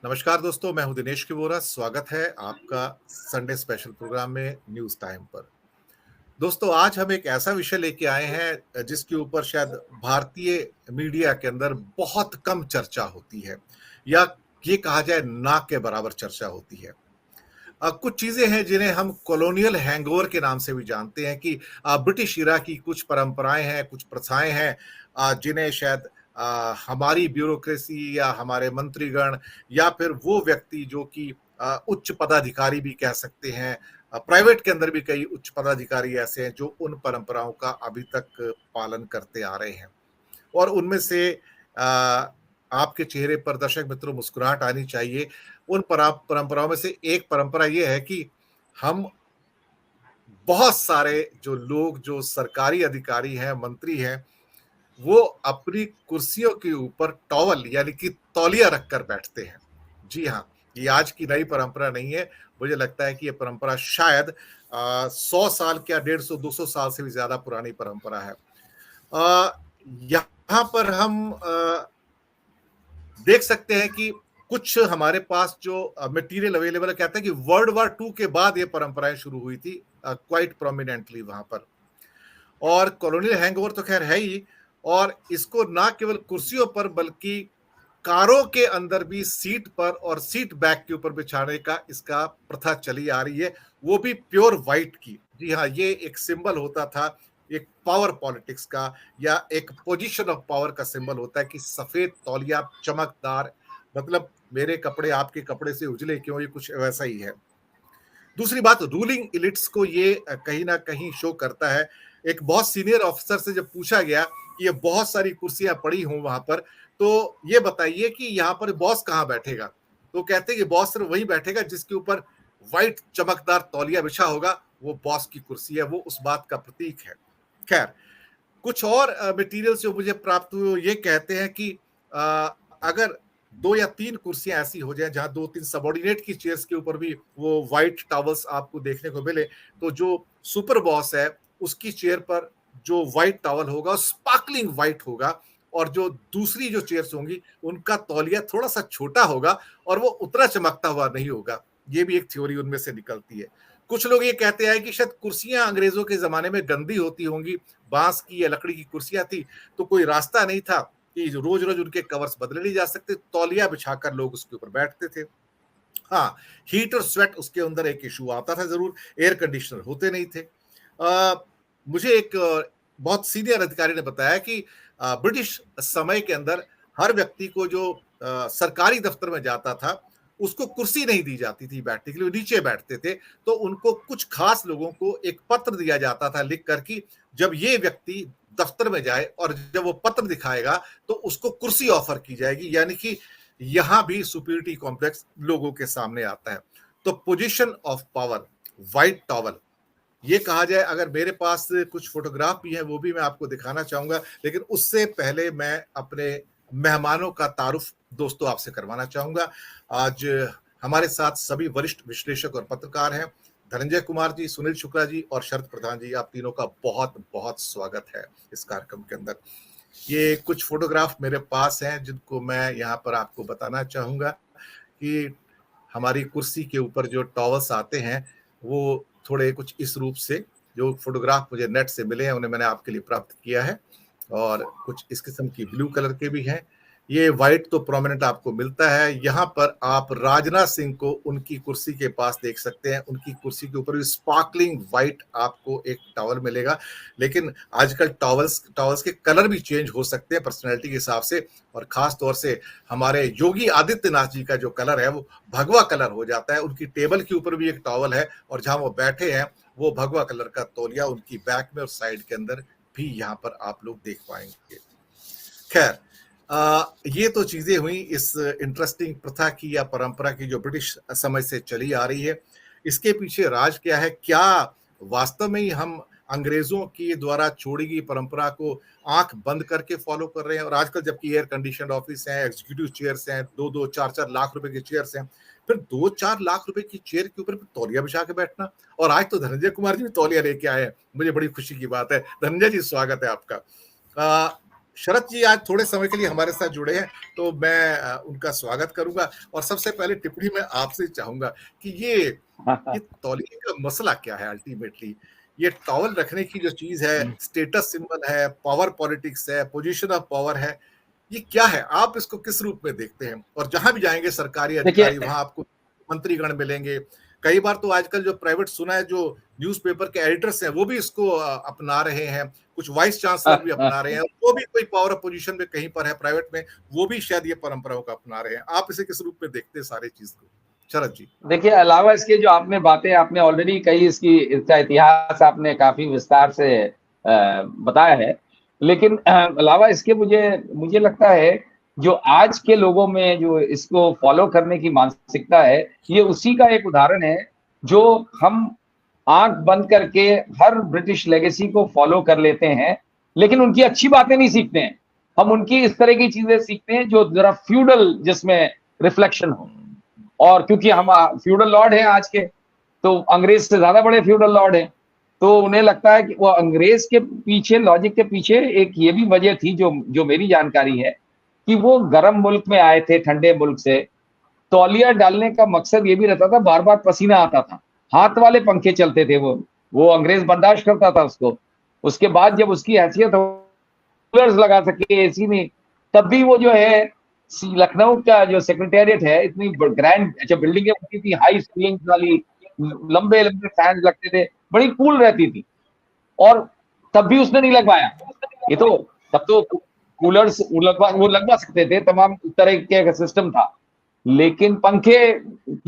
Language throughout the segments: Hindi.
नमस्कार दोस्तों, मैं हूं दिनेश किबोरा। स्वागत है आपका संडे स्पेशल प्रोग्राम में न्यूज़ टाइम पर। दोस्तों, आज हम एक ऐसा विषय लेके आए हैं जिसके ऊपर शायद भारतीय मीडिया के अंदर बहुत कम चर्चा होती है, या ये कहा जाए ना के बराबर चर्चा होती है। कुछ चीज़ें हैं जिन्हें हम कॉलोनियल हैंगओवर के नाम से भी जानते हैं कि ब्रिटिश इरा की कुछ परंपराएँ हैं, कुछ प्रथाएँ हैं जिन्हें शायद हमारी ब्यूरोक्रेसी या हमारे मंत्रीगण या फिर वो व्यक्ति जो कि उच्च पदाधिकारी भी कह सकते हैं, प्राइवेट के अंदर भी कई उच्च पदाधिकारी ऐसे हैं जो उन परंपराओं का अभी तक पालन करते आ रहे हैं। और उनमें से आपके चेहरे पर दर्शक मित्रों मुस्कुराहट आनी चाहिए। उन परंपराओं में से एक परंपरा ये है कि हम बहुत सारे जो लोग जो सरकारी अधिकारी हैं, मंत्री हैं, वो अपनी कुर्सियों के ऊपर टॉवल यानी कि तौलिया रखकर बैठते हैं। जी हाँ, ये आज की नई परंपरा नहीं है। मुझे लगता है कि ये परंपरा शायद 100 साल क्या 150-200 साल से भी ज़्यादा पुरानी परंपरा है। यहाँ पर हम देख सकते हैं कि कुछ हमारे पास जो मटेरियल अवेलेबल है, कहते हैं कि वर्ल्ड वॉर 2 के बाद ये परंपराएं शुरू हुई थी क्वाइट प्रोमिनेंटली वहां पर। और कॉलोनियल हैंगओवर तो खैर है ही, और इसको ना केवल कुर्सियों पर बल्कि कारों के अंदर भी सीट पर और सीट बैक के ऊपर बिछाने का इसका प्रथा चली आ रही है, वो भी प्योर व्हाइट की। जी हाँ, ये एक सिंबल होता था एक पावर पॉलिटिक्स का, या एक पोजीशन ऑफ पावर का सिंबल होता है कि सफेद तौलिया चमकदार, मतलब मेरे कपड़े आपके कपड़े से उजले क्यों, ये कुछ वैसा ही है। दूसरी बात, रूलिंग इलिट्स को ये कहीं ना कहीं शो करता है। एक बहुत सीनियर ऑफिसर से जब पूछा गया कि ये बहुत सारी कुर्सियां पड़ी हों वहां पर, तो ये बताइए कि यहाँ पर बॉस कहाँ बैठेगा। तो कहते हैं कि बॉस सिर्फ वही बैठेगा जिसके ऊपर व्हाइट चमकदार तौलिया बिछा होगा, वो बॉस की कुर्सी है, वो उस बात का प्रतीक है। खैर, कुछ और मटेरियल्स जो मुझे प्राप्त हुए वो ये कहते हैं कि अगर 2 या 3 कुर्सियाँ ऐसी हो जाएँ जहाँ 2-3 सबॉर्डिनेट की चेयर्स के ऊपर भी वो व्हाइट टॉवल्स आपको देखने को मिले, तो जो सुपर बॉस है उसकी चेयर पर जो व्हाइट टॉवल होगा स्पार्कलिंग व्हाइट होगा, और जो दूसरी जो चेयर्स होंगी उनका तौलिया थोड़ा-सा छोटा होगा और वो उतना चमकता हुआ नहीं होगा। ये भी एक थ्योरी उनमें से निकलती है। कुछ लोग ये कहते हैं कि शायद कुर्सियाँ अंग्रेज़ों के ज़माने में गंदी होती होंगी, बांस की या लकड़ी की कुर्सियां थी, तो कोई रास्ता नहीं था कि रोज रोज उनके कवर्स बदले नहीं जा सकते, तौलिया बिछाकर लोग उसके ऊपर बैठते थे। हाँ, हीट और स्वेट उसके अंदर एक इशू आता था जरूर, एयर कंडीशनर होते नहीं थे। मुझे एक बहुत सीनियर अधिकारी ने बताया कि ब्रिटिश समय के अंदर हर व्यक्ति को जो सरकारी दफ्तर में जाता था, उसको कुर्सी नहीं दी जाती थी बैठने के लिए, वो नीचे बैठते थे। तो उनको कुछ खास लोगों को एक पत्र दिया जाता था लिख कर कि जब ये व्यक्ति दफ्तर में जाए और जब वो पत्र दिखाएगा तो उसको कुर्सी ऑफर की जाएगी, यानी कि यहां भी सुपीरियरिटी कॉम्प्लेक्स लोगों के सामने आता है। तो position of power, white towel, ये कहा जाए, अगर मेरे पास कुछ फोटोग्राफ भी है वो भी मैं आपको दिखाना चाहूंगा, लेकिन उससे पहले मैं अपने मेहमानों का तारुफ दोस्तों आपसे करवाना चाहूंगा। आज हमारे साथ सभी वरिष्ठ विश्लेषक और पत्रकार हैं। धनंजय कुमार जी, सुनील शुक्ला जी और शरद प्रधान जी, आप तीनों का बहुत बहुत स्वागत है इस कार्यक्रम के अंदर। ये कुछ फोटोग्राफ मेरे पास हैं जिनको मैं यहाँ पर आपको बताना चाहूंगा कि हमारी कुर्सी के ऊपर जो टॉवल्स आते हैं वो थोड़े कुछ इस रूप से, जो फोटोग्राफ मुझे नेट से मिले हैं उन्हें मैंने आपके लिए प्राप्त किया है, और कुछ इस किस्म की ब्लू कलर के भी हैं। ये व्हाइट तो प्रोमिनेंट आपको मिलता है। यहाँ पर आप राजनाथ सिंह को उनकी कुर्सी के पास देख सकते हैं, उनकी कुर्सी के ऊपर भी स्पार्कलिंग व्हाइट आपको एक टॉवल मिलेगा। लेकिन आजकल टॉवल्स टॉवल्स के कलर भी चेंज हो सकते हैं पर्सनैलिटी के हिसाब से, और खास तौर से हमारे योगी आदित्यनाथ जी का जो कलर है वो भगवा कलर हो जाता है। उनकी टेबल के ऊपर भी एक टॉवल है, और जहां वो बैठे हैं वो भगवा कलर का तौलिया उनकी बैक में और साइड के अंदर भी यहाँ पर आप लोग देख पाएंगे। खैर, ये तो चीजें हुई इस इंटरेस्टिंग प्रथा की या परंपरा की जो ब्रिटिश समय से चली आ रही है। इसके पीछे राज क्या है? क्या वास्तव में ही हम अंग्रेजों के द्वारा छोड़ी गई परंपरा को आंख बंद करके फॉलो कर रहे हैं? और आजकल जबकि एयर कंडीशन ऑफिस हैं, एग्जीक्यूटिव चेयर्स हैं, 2-2 4-4 लाख रुपए की चेयर्स हैं, फिर 2-4 लाख रुपए की चेयर के ऊपर तौलिया बिछा के बैठना। और आज तो धनंजय कुमार जी भी तौलिया लेके आए हैं, मुझे बड़ी खुशी की बात है। धनंजय जी, स्वागत है आपका। शरद जी आज थोड़े समय के लिए हमारे साथ जुड़े हैं, तो मैं उनका स्वागत करूंगा। और सबसे पहले टिप्पणी मैं आपसे चाहूंगा कि ये तौलिए का मसला क्या है अल्टीमेटली। ये टॉवल रखने की जो चीज है, स्टेटस सिंबल है, पावर पॉलिटिक्स है, पोजीशन ऑफ पावर है, ये क्या है? आप इसको किस रूप में देखते हैं? और जहां भी जाएंगे सरकारी अधिकारी, देखिए, वहां आपको मंत्रीगण मिलेंगे। कई बार तो आजकल जो प्राइवेट सुना है, जो न्यूज़पेपर के एडिटर्स हैं, वो भी इसको अपना रहे हैं। कुछ वाइस चांसलर भी अपना रहे हैं, वो भी कोई पावर ऑफ पोजीशन में कहीं पर है प्राइवेट में, वो भी शायद ये परंपराओं को अपना रहे हैं। आप इसे किस रूप में देखते हैं सारी चीज को, शरद जी? देखिए, अलावा इसके जो आपने बातें आपने ऑलरेडी कही, इसका इतिहास आपने काफी विस्तार से बताया है। लेकिन अलावा इसके मुझे मुझे लगता है जो आज के लोगों में जो इसको फॉलो करने की मानसिकता है, ये उसी का एक उदाहरण है जो हम आंख बंद करके हर ब्रिटिश लेगेसी को फॉलो कर लेते हैं, लेकिन उनकी अच्छी बातें नहीं सीखते हैं। हम उनकी इस तरह की चीजें सीखते हैं जो जरा फ्यूडल जिसमें रिफ्लेक्शन हो। और क्योंकि हम फ्यूडल लॉर्ड हैं आज के, तो अंग्रेज से ज्यादा बड़े फ्यूडल लॉर्ड हैं, तो उन्हें लगता है कि वो अंग्रेज के पीछे, लॉजिक के पीछे एक ये भी वजह थी जो जो मेरी जानकारी है, कि वो गर्म मुल्क में आए थे, ठंडे मुल्क से। तौलिया डालने का मकसद ये भी रहता था, बार बार पसीना आता था, हाथ वाले पंखे चलते थे, वो अंग्रेज बर्दाश्त करता था उसको। उसके बाद जब उसकी हैसियत कूलर्स लगा सके एसी में, तब भी वो जो है लखनऊ का जो सेक्रेटेरिएट है, इतनी ग्रैंड अच्छा बिल्डिंग होती थी, हाई सीलिंग वाली, लंबे लंबे फैन लगते थे, बड़ी कूल रहती थी। और तब भी उसने नहीं लगवाया। ये तो तब तो कूलर्स वो लगवा सकते थे, तमाम तरह का सिस्टम था। लेकिन पंखे,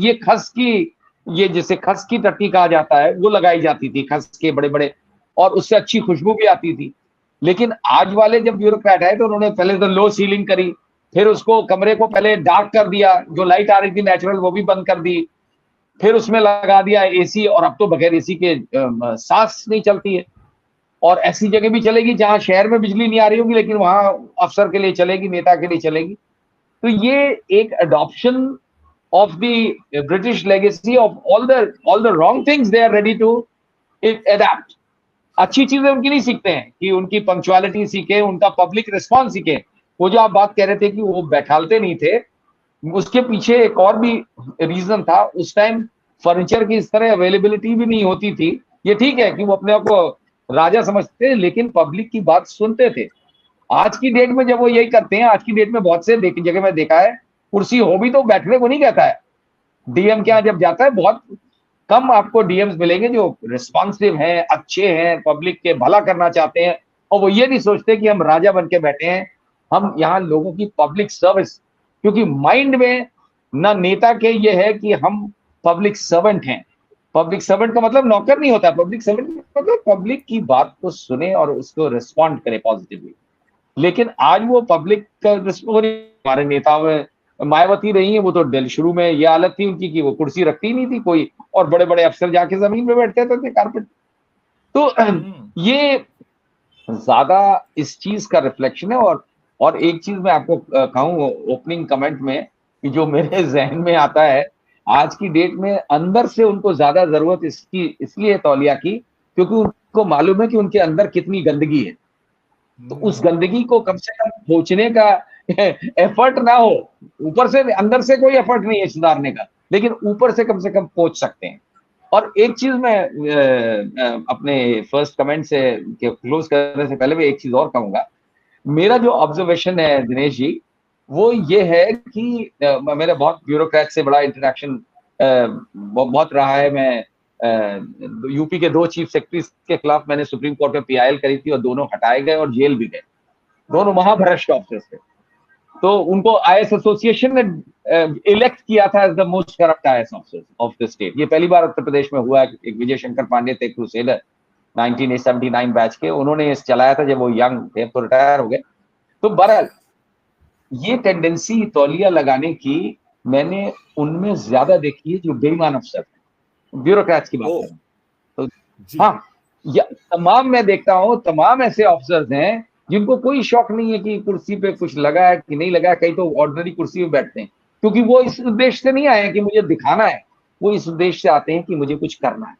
ये खस की, ये जिसे खस की टट्टी कहा जाता है, वो लगाई जाती थी, खस के बड़े बड़े, और उससे अच्छी खुशबू भी आती थी। लेकिन आज वाले जब ब्यूरोक्रेट आए तो उन्होंने पहले तो लो सीलिंग करी, फिर उसको कमरे को पहले डार्क कर दिया, जो लाइट आ रही थी नेचुरल वो भी बंद कर दी, फिर उसमें लगा दिया एसी, और अब तो बगैर एसी के सांस नहीं चलती है। और ऐसी जगह भी चलेगी जहां शहर में बिजली नहीं आ रही होगी, लेकिन वहां अफसर के लिए चलेगी, नेता के लिए चलेगी। तो ये एक adoption of the British legacy of all the wrong things they are ready to adapt. अच्छी चीजें उनकी नहीं सीखते हैं कि उनकी पंक्चुअलिटी सीखे, उनका पब्लिक रिस्पॉन्स सीखे। वो जो आप बात कह रहे थे कि वो बैठालते नहीं थे, उसके पीछे एक और भी रीजन था। उस टाइम फर्नीचर की इस तरह अवेलेबिलिटी भी नहीं होती थी। ये ठीक है कि वो अपने आप को राजा समझते थे, लेकिन पब्लिक की बात सुनते थे। आज की डेट में जब वो यही करते हैं, आज की डेट में बहुत से जगह में देखा है, कुर्सी हो भी तो बैठने को नहीं कहता है। डीएम के यहाँ जब जाता है, बहुत कम आपको डीएम्स मिलेंगे जो रिस्पॉन्सिव हैं, अच्छे हैं, पब्लिक के भला करना चाहते हैं, और वो ये नहीं सोचते कि हम राजा बन के बैठे हैं, हम यहाँ लोगों की पब्लिक सर्विस। क्योंकि माइंड में ना नेता के ये है कि हम पब्लिक सर्वेंट हैं। पब्लिक सर्वेंट का मतलब नौकर नहीं होता, पब्लिक सर्वेंट मतलब पब्लिक की बात को सुने और उसको रिस्पॉन्ड करे पॉजिटिवली। लेकिन आज वो पब्लिक का रिस्पॉन्ड, हमारे नेताओं में मायावती रही है, वो तो शुरू में ये हालत थी उनकी कि वो कुर्सी रखती ही नहीं थी कोई, और बड़े बड़े अफसर जाके जमीन पे बैठते थे कारपेट। तो ये ज्यादा इस चीज का रिफ्लेक्शन है। और एक चीज मैं आपको कहूँ ओपनिंग कमेंट में, कि जो मेरे जहन में आता है, आज की डेट में अंदर से उनको ज्यादा जरूरत इसकी इसलिए तौलिया की, क्योंकि उनको मालूम है कि उनके अंदर कितनी गंदगी है। तो उस गंदगी को कम से कम पोंछने का एफर्ट ना हो, ऊपर से, अंदर से कोई एफर्ट नहीं है सुधारने का, लेकिन ऊपर से कम पोंछ सकते हैं। और एक चीज मैं अपने फर्स्ट कमेंट से क्लोज करने से पहले भी एक चीज और कहूंगा। मेरा जो ऑब्जर्वेशन है दिनेश जी, वो ये है कि मेरा बहुत ब्यूरोक्रेट से बड़ा इंटरेक्शन बहुत रहा है। मैं यूपी के 2 चीफ सेक्रेटरीज के खिलाफ मैंने सुप्रीम कोर्ट में पीआईएल करी थी, और दोनों हटाए गए और जेल भी गए। दोनों महाभ्रष्ट ऑफिसर्स थे। तो उनको आईएएस एसोसिएशन ने इलेक्ट किया था as the most corrupt IAS officer of the state. ये पहली बार उत्तर प्रदेश में हुआ। एक विजय शंकर पांडे थे, क्रूसेडर 1979 बैच के, उन्होंने इस चलाया था जब वो यंग थे, तो रिटायर हो गए। तो बहरहाल ये टेंडेंसी तौलिया लगाने की मैंने उनमें ज्यादा देखी है जो बेईमान अफसर थे, ब्यूरोक्रेट्स की बात कर रहा हूँ। तो हाँ, तमाम मैं देखता हूँ, तमाम ऐसे ऑफिसर्स हैं जिनको कोई शौक नहीं है कि कुर्सी पे कुछ लगा है कि नहीं लगा है। कई तो ऑर्डिनरी कुर्सी पे बैठते हैं, क्योंकि वो इस उद्देश्य से नहीं आए हैं कि मुझे दिखाना है, वो इस उद्देश्य से आते हैं कि मुझे कुछ करना है।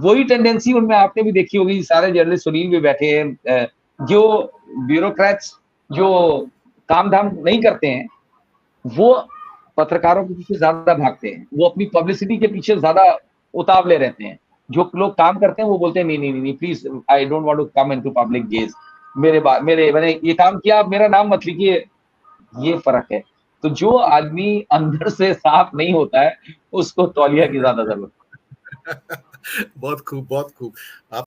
वही टेंडेंसी उनमें आपने भी देखी होगी। सारे जर्नलिस्ट सुनील भी बैठे हैं, जो ब्यूरोक्रेट्स जो काम धाम नहीं करते हैं, वो पत्रकारों के पीछे ज्यादा भागते हैं, वो अपनी पब्लिसिटी के पीछे ज्यादा उतावले रहते हैं। जो लोग काम करते हैं वो बोलते हैं नहीं नहीं नहीं, please I don't want to come into public gaze, मैंने ये काम किया, आप मेरा नाम मत लिखिए। ये फर्क है। तो जो आदमी अंदर से साफ नहीं होता है, उसको तौलिया की ज्यादा जरूरत है। बहुत खूब, बहुत खूब। आप